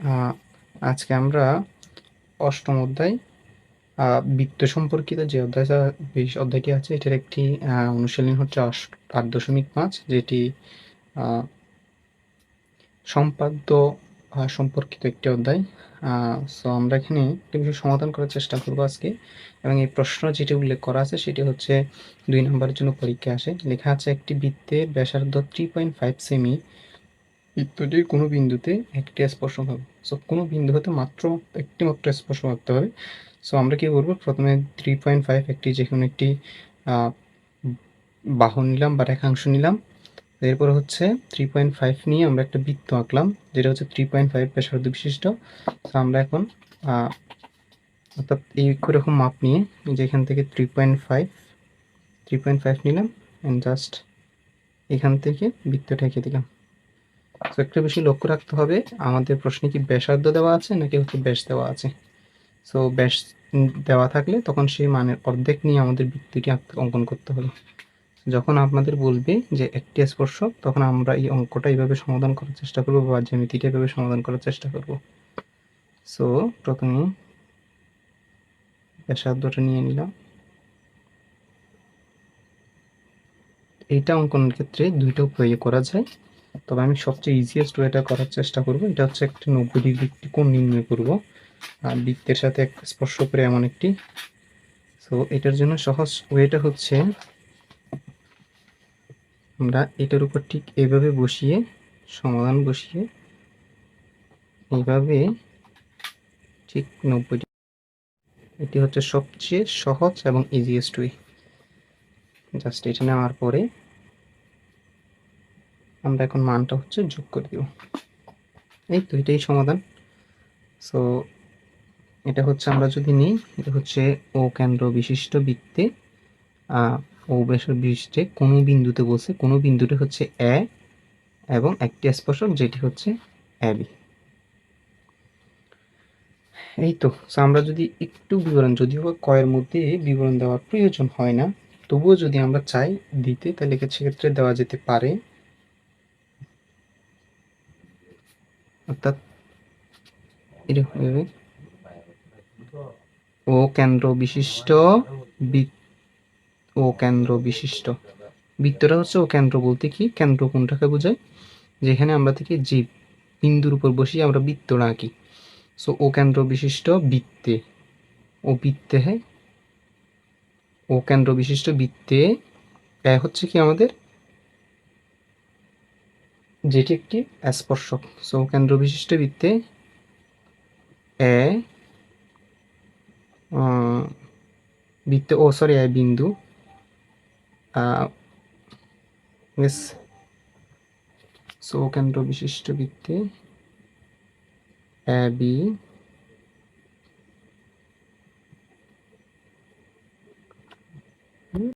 আহ, আজকে আমরা অষ্টম অধ্যায় বৃত্ত সম্পর্কিত যে অধ্যায়টি আছে এটার একটি অনুশীলনী হচ্ছে 8.5, যেটি সম্পাদ্য সম্পর্কিত একটি অধ্যায়। সো আমরা এখানে একটি বিষয় সমাধান করার চেষ্টা করবো আজকে, এবং এই প্রশ্ন যেটি উল্লেখ করা আছে সেটি হচ্ছে 2 নম্বরের জন্য পরীক্ষা আসে। লেখা আছে একটি বৃত্তের ব্যাসার্ধ 3.5 সেমি, বৃত্তটির কোনো বিন্দুতে একটি স্পর্শক হবে। সো কোনো বিন্দু হতে মাত্র একটি মাত্র স্পর্শ করতে হবে। সো আমরা কি করবো, প্রথমে 3.5 একটি যে কোনো একটি বাহু নিলাম বা রেখাংশ নিলাম। এরপর হচ্ছে 3.5 নিয়ে আমরা একটা বৃত্ত আঁকলাম যেটা হচ্ছে 3.5 ব্যাসার্ধ বিশিষ্ট। তো আমরা এখন অর্থাৎ এইরকম মাপ নিয়ে যেখান থেকে 3.5 নিলাম অ্যান্ড জাস্ট এখান থেকে বৃত্তটা এঁকে দিলাম। তো একটা বিষয় লক্ষ্য রাখতে হবে, আমাদের প্রশ্নে কি ব্যাসার্ধ দেওয়া আছে নাকি হচ্ছে ব্যাস দেওয়া আছে। সো ব্যাস দেওয়া থাকলে তখন সেই মানের অর্ধেক নিয়ে আমাদের বৃত্তটি অঙ্কন করতে হবে। যখন আপনাদের বলবে যে একটি স্পর্শক, তখন আমরা এই অঙ্কটা এইভাবে সমাধান করার চেষ্টা করবো বা জ্যামিতিটা এভাবে সমাধান করার চেষ্টা করব। সো প্রথমে ব্যাসার্ধটা নিয়ে নিলাম। এইটা অঙ্কনের ক্ষেত্রে দুইটা উপায়ে করা যায়, তবে আমি সবচেয়ে ইজিয়েস্ট ওয়েটা করার চেষ্টা করব। এটা হচ্ছে একটা 90 ডিগ্রি কোণ নির্ণয় করব আর বৃত্তের সাথে একটা স্পর্শ করে এমন একটি। সো এটার জন্য সহজ ওয়েটা হচ্ছে আমরা এটার উপর ঠিক এইভাবে বসিয়ে সমাধান বসিয়ে এইভাবে ঠিক 90 এটি হচ্ছে সবচেয়ে সহজ এবং ইজিয়েস্ট ওয়ে। জাস্ট এটা নেওয়ার পরে আমরা এখন মানটা হচ্ছে যোগ করে দেব। এই তো এটাই সমাধান। সো এটা হচ্ছে আমরা যদি নিই, এটা হচ্ছে ও কেন্দ্র বিশিষ্ট বৃত্তে ও ব্যাসার্ধ বিশিষ্টে কোনো বিন্দুতে বসে, কোনো বিন্দুতে হচ্ছে এ এবং একটি স্পর্শক যেটি হচ্ছে এ বি। এই তো আমরা যদি একটু বিবরণ, যদিও কয়ের মধ্যে বিবরণ দেওয়ার প্রয়োজন হয় না, তবুও যদি আমরা চাই দিতে তাহলে সেক্ষেত্রে দেওয়া যেতে পারে। অর্থাৎ এরকম ও কেন্দ্র বিশিষ্ট ও কেন্দ্র বিশিষ্ট বৃত্তটা হচ্ছে ও কেন্দ্র বলতে কি, কেন্দ্র কোনটাকে বোঝায়, যেখানে আমরা থেকে যে বিন্দুর উপর বসিয়ে আমরা বৃত্তটা আঁকি। সো ও কেন্দ্র বিশিষ্ট বৃত্তে, ও বৃত্তে হ্যাঁ ও কেন্দ্র বিশিষ্ট বৃত্তে হচ্ছে কি আমাদের যেটি একটি স্পর্শক। সো কেন্দ্র বিশিষ্ট বৃত্তে এ বৃত্তে এ বিন্দু সো কেন্দ্র বিশিষ্ট বৃত্তে এ বি